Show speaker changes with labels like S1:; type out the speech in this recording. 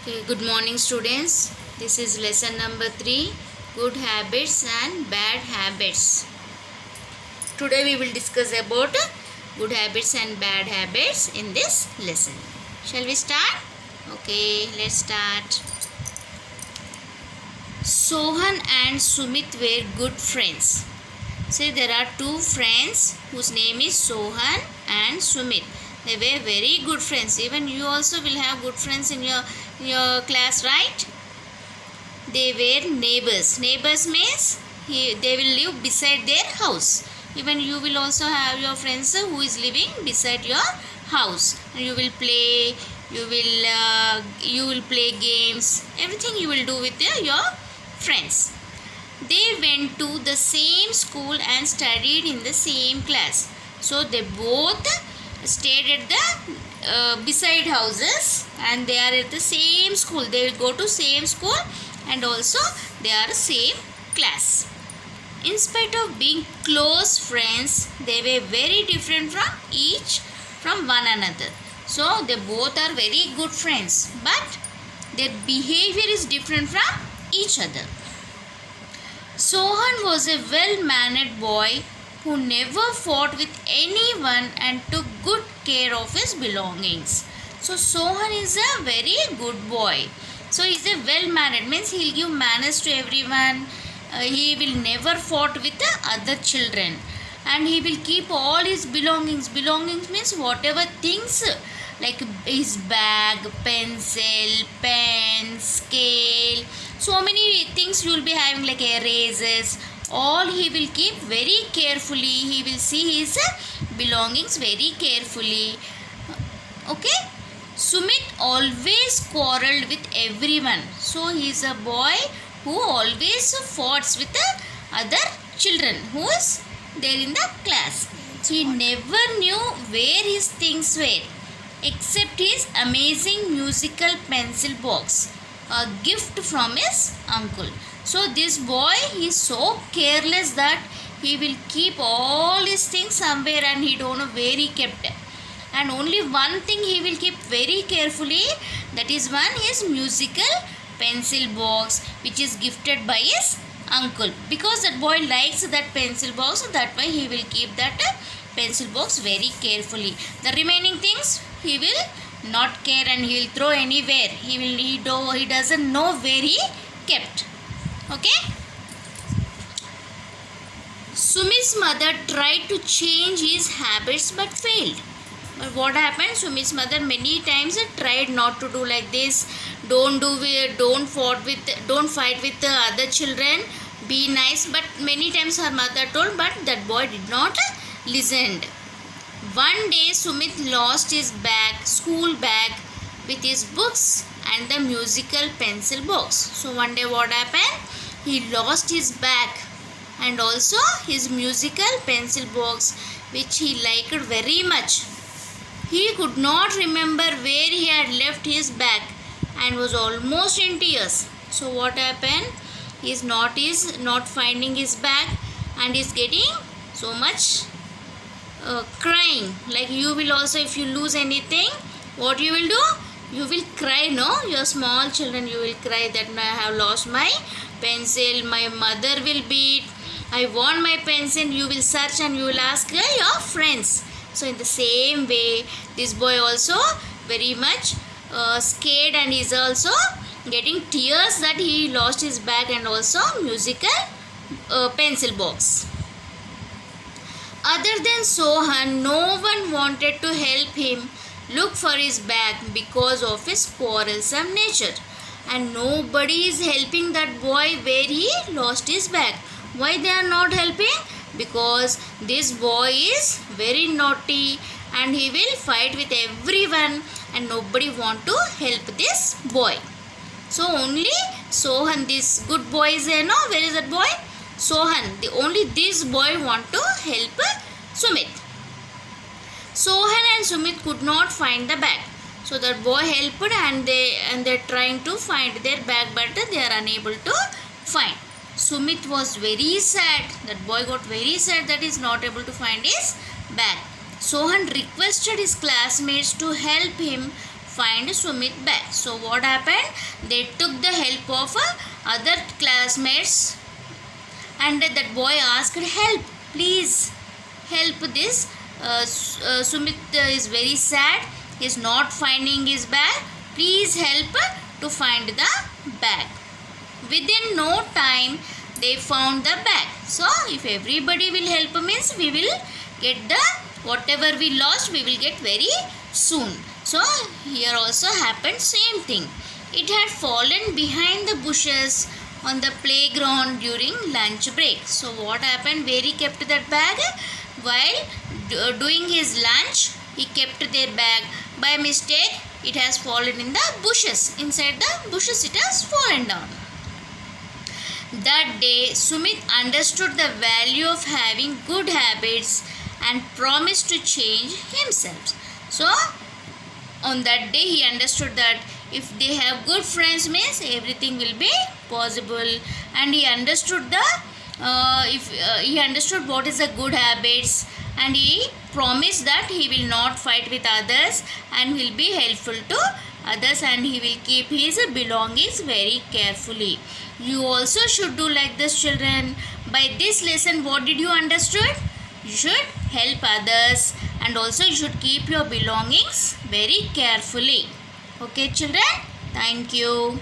S1: Okay, good morning students. This is lesson number 3, good habits and bad habits. Today we will discuss about good habits and bad habits in this lesson. Shall we start? Okay, let's start. Sohan and Sumit were good friends. Say there are two friends whose name is Sohan and Sumit. They were very good friends. Even you also will have good friends in your class, right? They were neighbors. Neighbors means they will live beside their house. Even you will also have your friends who is living beside your house. And you will play. You will play games. Everything you will do with your friends. They went to the same school and studied in the same class. So they both stayed at the beside houses and they are at the same school. They will go to same school and also they are same class. In spite of being close friends, they were very different from one another. So they both are very good friends, but their behavior is different from each other. Sohan was a well-mannered boy who never fought with anyone and took good care of his belongings. So Sohan is a very good boy. So he is a well-mannered, means he will give manners to everyone. He will never fought with the other children. And he will keep all his belongings. Belongings means whatever things like his bag, pencil, pen, scale. So many things you will be having like erasers. All he will keep very carefully. He will see his belongings very carefully. Okay. Sumit always quarreled with everyone. So he is a boy who always foughts with the other children who is there in the class. So he never knew where his things were except his amazing musical pencil box, a gift from his uncle. So this boy is so careless that he will keep all his things somewhere and he don't know where he kept it. And only one thing he will keep very carefully, that is one is musical pencil box which is gifted by his uncle, because that boy likes that pencil box, that why he will keep that pencil box very carefully. The remaining things he will not care and he will throw anywhere. He doesn't know where he kept. Okay. Sumit's mother tried to change his habits but failed. But what happened? Sumit's mother many times tried not to do like this. Don't fight with the other children. Be nice. But many times her mother told, but that boy did not listen. One day Sumit lost his school bag with his books and the musical pencil box. So one day what happened? He lost his bag and also his musical pencil box which he liked very much. He could not remember where he had left his bag and was almost in tears. So what happened? He is not finding his bag and is getting so much crying. Like you will also, if you lose anything, what you will do? You will cry, no? Your small children, you will cry that I have lost my pencil, my mother will beat, I want my pencil. You will search and you will ask your friends. So in the same way, this boy also very much scared and is also getting tears that he lost his bag and also musical pencil box. Other than Sohan, no one wanted to help him look for his bag because of his quarrelsome nature. And nobody is helping that boy where he lost his bag. Why they are not helping? Because this boy is very naughty and he will fight with everyone and nobody want to help this boy. So only Sohan, this good boy is there, no? Where is that boy? Sohan, only this boy want to help Sumit. Sohan and Sumit could not find the bag. So that boy helped and they're trying to find their bag but they are unable to find. Sumit was very sad. That boy got very sad that he is not able to find his bag. Sohan requested his classmates to help him find Sumit bag. So what happened? They took the help of other classmates, and that boy asked help, please help this Sumit is very sad, he is not finding his bag, please help to find the bag. Within no time they found the bag. So if everybody will help means we will get the whatever we lost, we will get very soon. So here also happened same thing. It had fallen behind the bushes on the playground during lunch break. So what happened? Where he kept that bag? While doing his lunch, he kept their bag. By mistake, it has fallen in the bushes. Inside the bushes, it has fallen down. That day, Sumit understood the value of having good habits and promised to change himself. So on that day, he understood that if they have good friends means everything will be possible, and he understood the he understood what is the good habits, and he promised that he will not fight with others and will be helpful to others, and he will keep his belongings very carefully. You also should do like this, children. By this lesson, what did you understood? You should help others, and also you should keep your belongings very carefully. Okay, children? Thank you.